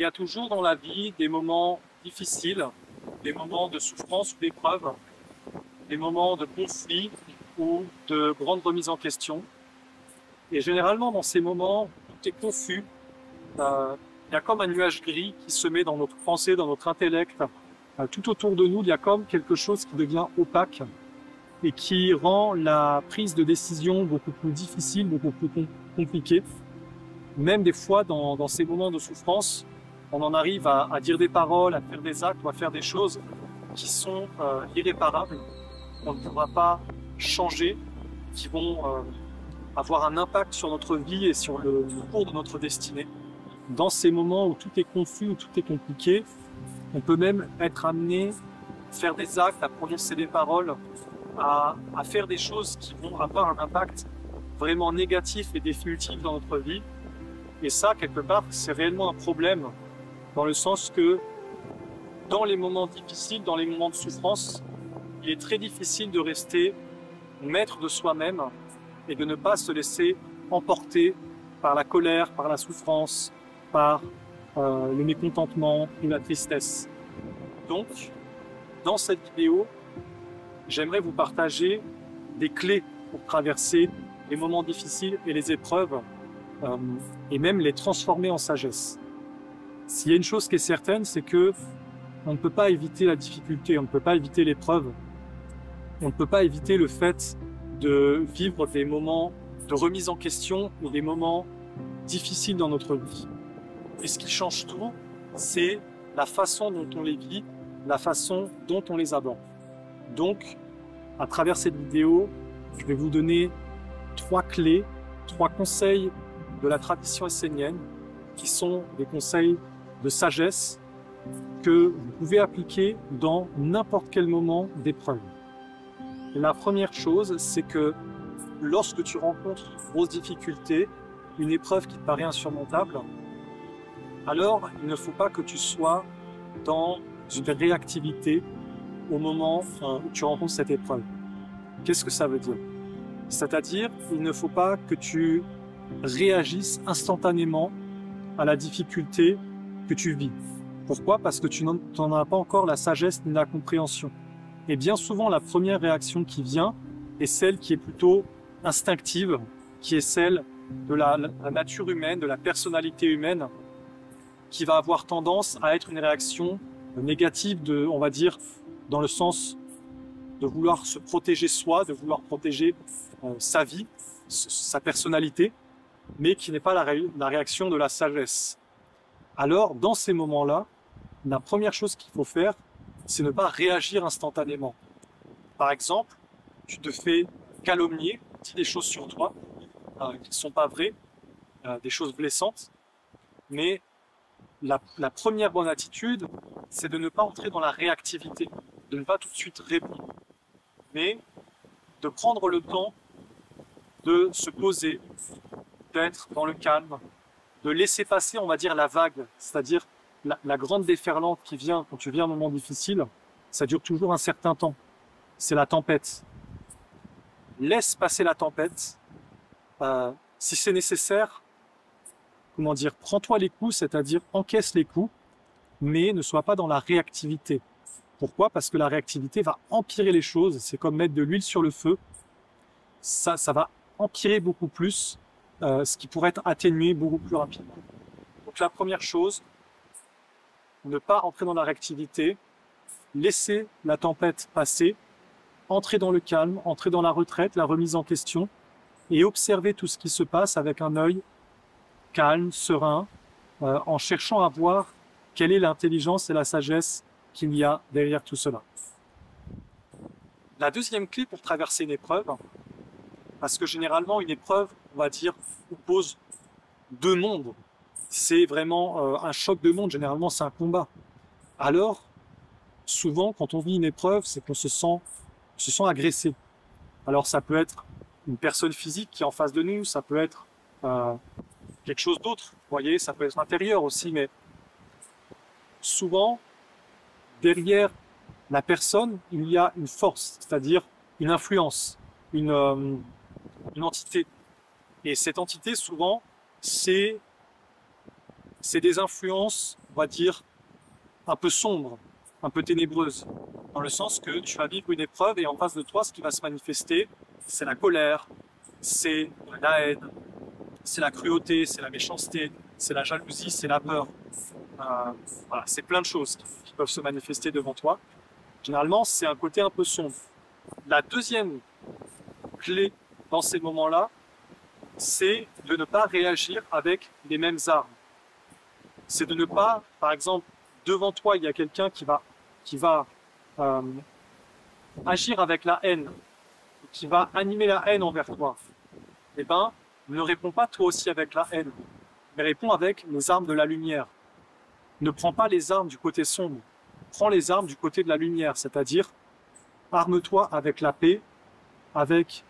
y a toujours dans la vie des moments difficiles, des moments de souffrance ou d'épreuve, des moments de conflit ou de grande remise en question. Et généralement, dans ces moments, tout est confus. Il y a comme un nuage gris qui se met dans notre pensée, dans notre intellect. Tout autour de nous, il y a comme quelque chose qui devient opaque et qui rend la prise de décision beaucoup plus difficile, beaucoup plus compliquée. Même des fois, dans ces moments de souffrance, on en arrive à dire des paroles, à faire des actes ou à faire des choses qui sont irréparables, qu'on ne pourra pas changer, qui vont avoir un impact sur notre vie et sur le cours de notre destinée. Dans ces moments où tout est confus, où tout est compliqué, on peut même être amené à faire des actes, à prononcer des paroles, à faire des choses qui vont avoir un impact vraiment négatif et définitif dans notre vie. Et ça, quelque part, c'est réellement un problème, dans le sens que dans les moments difficiles, dans les moments de souffrance, il est très difficile de rester maître de soi-même et de ne pas se laisser emporter par la colère, par la souffrance, par le mécontentement ou la tristesse. Donc, dans cette vidéo, j'aimerais vous partager des clés pour traverser les moments difficiles et les épreuves et même les transformer en sagesse. S'il y a une chose qui est certaine, c'est que on ne peut pas éviter la difficulté, on ne peut pas éviter l'épreuve, on ne peut pas éviter le fait de vivre des moments de remise en question ou des moments difficiles dans notre vie. Et ce qui change tout, c'est la façon dont on les vit, la façon dont on les aborde. Donc, à travers cette vidéo, je vais vous donner 3 clés, 3 conseils de la tradition essénienne, qui sont des conseils de sagesse que vous pouvez appliquer dans n'importe quel moment d'épreuve. La première chose, c'est que lorsque tu rencontres une grosse difficulté, une épreuve qui te paraît insurmontable, alors il ne faut pas que tu sois dans une réactivité au moment où tu rencontres cette épreuve. Qu'est-ce que ça veut dire? C'est-à-dire, il ne faut pas que tu réagisses instantanément à la difficulté que tu vis. Pourquoi? Parce que tu n'en as pas encore la sagesse ni la compréhension. Et bien souvent, la première réaction qui vient est celle qui est plutôt instinctive, qui est celle de la nature humaine, de la personnalité humaine, qui va avoir tendance à être une réaction négative, on va dire, dans le sens de vouloir se protéger soi, de vouloir protéger sa vie, sa personnalité, mais qui n'est pas la réaction de la sagesse. Alors, dans ces moments-là, la première chose qu'il faut faire, c'est ne pas réagir instantanément. Par exemple, tu te fais calomnier, dis des choses sur toi qui ne sont pas vraies, des choses blessantes, mais la première bonne attitude, c'est de ne pas entrer dans la réactivité, de ne pas tout de suite répondre, mais de prendre le temps de se poser, d'être dans le calme, de laisser passer, on va dire, la vague, c'est-à-dire la grande déferlante qui vient quand tu vis un moment difficile, ça dure toujours un certain temps. C'est la tempête. Laisse passer la tempête. Si c'est nécessaire, comment dire, prends-toi les coups, c'est-à-dire encaisse les coups, mais ne sois pas dans la réactivité. Pourquoi? Parce que la réactivité va empirer les choses. C'est comme mettre de l'huile sur le feu. Ça va empirer beaucoup plus, ce qui pourrait être atténué beaucoup plus rapidement. Donc la première chose, ne pas entrer dans la réactivité, laisser la tempête passer, entrer dans le calme, entrer dans la retraite, la remise en question, et observer tout ce qui se passe avec un œil calme, serein, en cherchant à voir quelle est l'intelligence et la sagesse qu'il y a derrière tout cela. La deuxième clé pour traverser une épreuve, parce que généralement une épreuve, on va dire, oppose deux mondes. C'est vraiment un choc de monde, généralement c'est un combat. Alors, souvent quand on vit une épreuve, c'est qu'on se sent agressé. Alors ça peut être une personne physique qui est en face de nous, ça peut être quelque chose d'autre, vous voyez, ça peut être intérieur aussi, mais souvent, derrière la personne, il y a une force, c'est-à-dire une influence, une entité. Et cette entité, souvent, c'est c'est des influences, on va dire, un peu sombres, un peu ténébreuses, dans le sens que tu vas vivre une épreuve et en face de toi, ce qui va se manifester, c'est la colère, c'est la haine, c'est la cruauté, c'est la méchanceté, c'est la jalousie, c'est la peur. Voilà, c'est plein de choses qui peuvent se manifester devant toi. Généralement, c'est un côté un peu sombre. La deuxième clé dans ces moments-là, c'est de ne pas réagir avec les mêmes armes. C'est de ne pas, par exemple, devant toi, il y a quelqu'un qui va agir avec la haine, qui va animer la haine envers toi. Eh ben, ne réponds pas toi aussi avec la haine, mais réponds avec les armes de la lumière. Ne prends pas les armes du côté sombre, prends les armes du côté de la lumière, c'est-à-dire arme-toi avec la paix, avec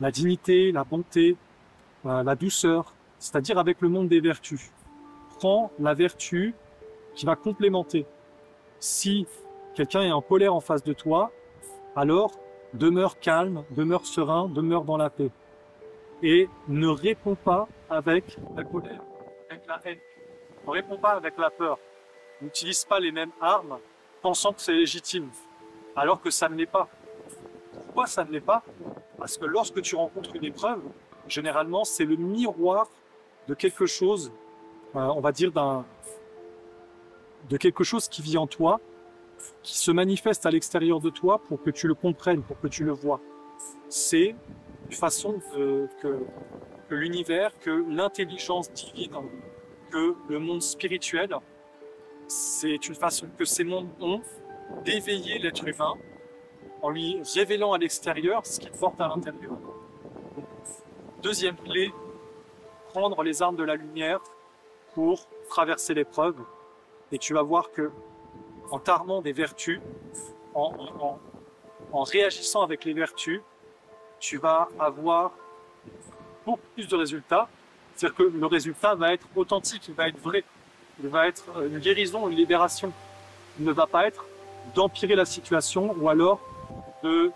la dignité, la bonté, la douceur, c'est-à-dire avec le monde des vertus. Prends la vertu qui va complémenter. Si quelqu'un est en colère en face de toi, alors demeure calme, demeure serein, demeure dans la paix. Et ne réponds pas avec la colère, avec la haine. Ne réponds pas avec la peur. N'utilise pas les mêmes armes pensant que c'est légitime, alors que ça ne l'est pas. Pourquoi ça ne l'est pas? Parce que lorsque tu rencontres une épreuve, généralement, c'est le miroir de quelque chose, on va dire de quelque chose qui vit en toi, qui se manifeste à l'extérieur de toi pour que tu le comprennes, pour que tu le vois. C'est une façon que l'univers, que l'intelligence divine, que le monde spirituel, c'est une façon que ces mondes ont d'éveiller l'être humain en lui révélant à l'extérieur ce qu'il porte à l'intérieur. Deuxième clé, prendre les armes de la lumière pour traverser l'épreuve. Et tu vas voir que en t'armant des vertus, en réagissant avec les vertus, tu vas avoir beaucoup plus de résultats. C'est-à-dire que le résultat va être authentique, il va être vrai. Il va être une guérison, une libération. Il ne va pas être d'empirer la situation ou alors de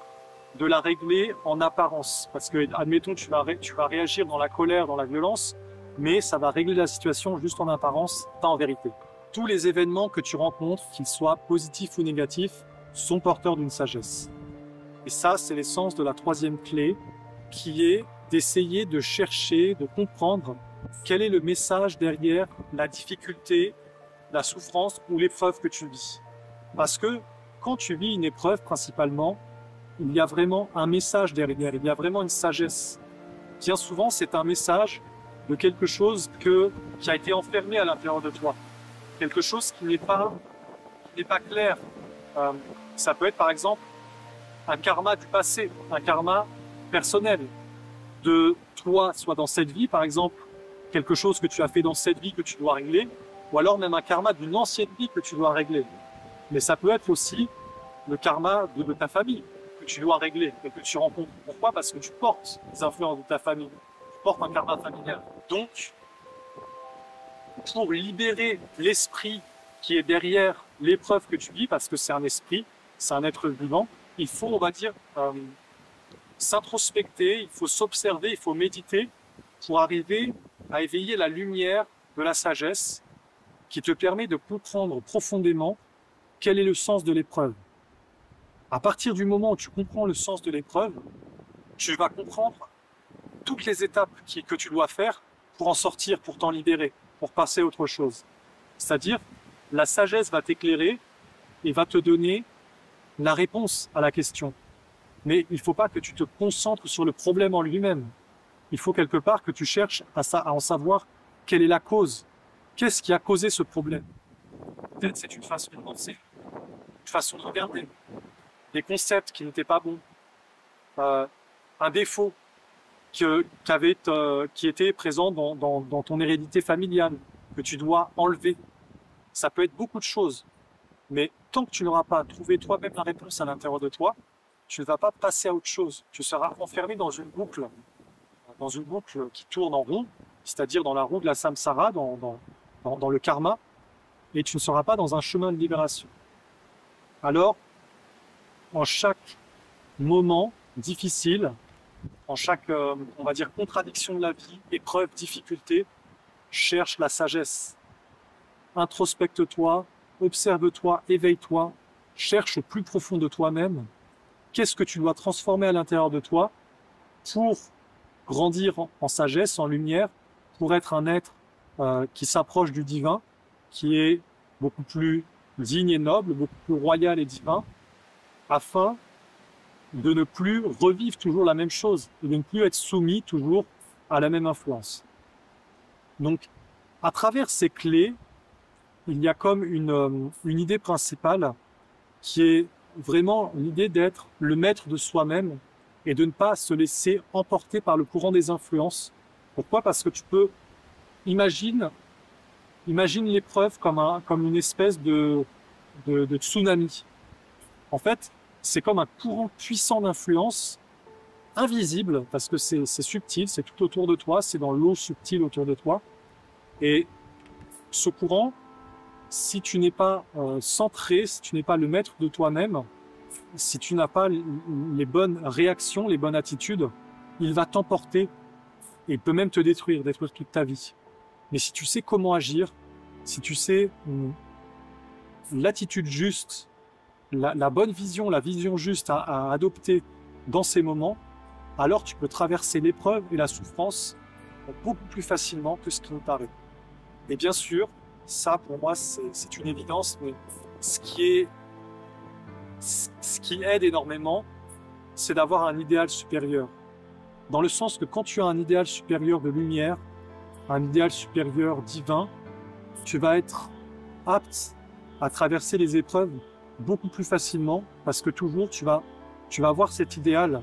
la régler en apparence. Parce que, admettons, tu vas réagir dans la colère, dans la violence, mais ça va régler la situation juste en apparence, pas en vérité. Tous les événements que tu rencontres, qu'ils soient positifs ou négatifs, sont porteurs d'une sagesse. Et ça, c'est l'essence de la troisième clé, qui est d'essayer de chercher, de comprendre quel est le message derrière la difficulté, la souffrance ou l'épreuve que tu vis. Parce que quand tu vis une épreuve, principalement, il y a vraiment un message derrière, il y a vraiment une sagesse. Bien souvent, c'est un message de quelque chose qui a été enfermé à l'intérieur de toi. Quelque chose qui n'est pas clair. Ça peut être, par exemple, un karma du passé, un karma personnel de toi, soit dans cette vie, par exemple, quelque chose que tu as fait dans cette vie que tu dois régler, ou alors même un karma d'une ancienne vie que tu dois régler. Mais ça peut être aussi le karma de ta famille que tu dois régler et que tu rencontres. Pourquoi? Parce que tu portes les influences de ta famille, tu portes un karma familial. Donc, pour libérer l'esprit qui est derrière l'épreuve que tu vis, parce que c'est un esprit, c'est un être vivant, il faut, on va dire, s'introspecter, il faut s'observer, il faut méditer pour arriver à éveiller la lumière de la sagesse qui te permet de comprendre profondément quel est le sens de l'épreuve. À partir du moment où tu comprends le sens de l'épreuve, tu vas comprendre toutes les étapes que tu dois faire pour en sortir, pour t'en libérer, pour passer à autre chose. C'est-à-dire, la sagesse va t'éclairer et va te donner la réponse à la question. Mais il ne faut pas que tu te concentres sur le problème en lui-même. Il faut quelque part que tu cherches à en savoir quelle est la cause. Qu'est-ce qui a causé ce problème? Peut-être c'est une façon de penser, une façon de regarder, des concepts qui n'étaient pas bons, un défaut qui était présent dans ton hérédité familiale, que tu dois enlever. Ça peut être beaucoup de choses. Mais tant que tu n'auras pas trouvé toi-même la réponse à l'intérieur de toi, tu ne vas pas passer à autre chose. Tu seras enfermé dans une boucle qui tourne en rond, c'est-à-dire dans la roue de la samsara, dans le karma, et tu ne seras pas dans un chemin de libération. Alors, en chaque moment difficile, en chaque, on va dire, contradiction de la vie, épreuve, difficulté, cherche la sagesse. introspecte-toi, observe-toi, éveille-toi, cherche au plus profond de toi-même qu'est-ce que tu dois transformer à l'intérieur de toi pour grandir en sagesse, en lumière, pour être un être qui s'approche du divin, qui est beaucoup plus digne et noble, beaucoup plus royal et divin, afin de ne plus revivre toujours la même chose et de ne plus être soumis toujours à la même influence. Donc, à travers ces clés, il y a comme une idée principale qui est vraiment l'idée d'être le maître de soi-même et de ne pas se laisser emporter par le courant des influences. Pourquoi? Parce que tu peux, imagine l'épreuve comme une espèce de tsunami. En fait, c'est comme un courant puissant d'influence, invisible, parce que c'est subtil, c'est tout autour de toi, c'est dans l'eau subtile autour de toi. Et ce courant, si tu n'es pas centré, si tu n'es pas le maître de toi-même, si tu n'as pas les bonnes réactions, les bonnes attitudes, il va t'emporter et il peut même te détruire toute ta vie. Mais si tu sais comment agir, si tu sais l'attitude juste, la bonne vision, la vision juste à adopter dans ces moments, alors tu peux traverser l'épreuve et la souffrance beaucoup plus facilement que ce qui nous paraît. Et bien sûr, ça pour moi c'est une évidence, mais ce qui aide énormément, c'est d'avoir un idéal supérieur. Dans le sens que quand tu as un idéal supérieur de lumière, un idéal supérieur divin, tu vas être apte à traverser les épreuves beaucoup plus facilement parce que toujours tu vas avoir cet idéal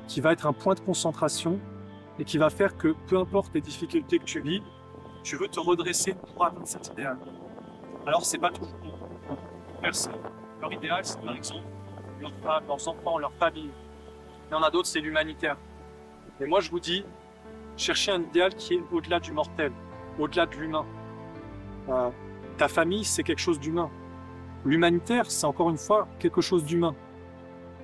qui va être un point de concentration et qui va faire que peu importe les difficultés que tu vis, tu veux te redresser pour atteindre cet idéal. Alors c'est pas toujours personne. Leur idéal, c'est par exemple leurs femmes, leurs enfants, leur famille. Il y en a d'autres, c'est l'humanitaire. Et moi je vous dis, cherchez un idéal qui est au-delà du mortel, au-delà de l'humain. Ta famille, c'est quelque chose d'humain. L'humanitaire, c'est encore une fois quelque chose d'humain.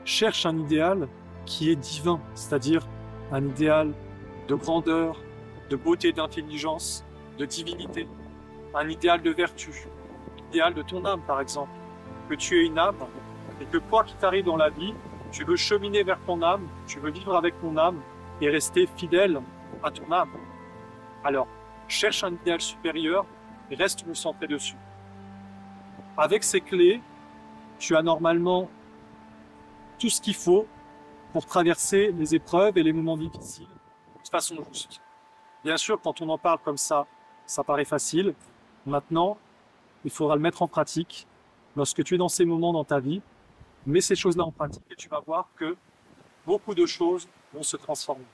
Cherche un idéal qui est divin, c'est-à-dire un idéal de grandeur, de beauté, d'intelligence, de divinité, un idéal de vertu, l'idéal de ton âme par exemple, que tu es une âme et que quoi qu'il t'arrive dans la vie, tu veux cheminer vers ton âme, tu veux vivre avec ton âme et rester fidèle à ton âme. Alors, cherche un idéal supérieur et reste concentré dessus. Avec ces clés, tu as normalement tout ce qu'il faut pour traverser les épreuves et les moments difficiles de façon juste. Bien sûr, quand on en parle comme ça paraît facile. Maintenant, il faudra le mettre en pratique lorsque tu es dans ces moments dans ta vie. Mets ces choses-là en pratique et tu vas voir que beaucoup de choses vont se transformer.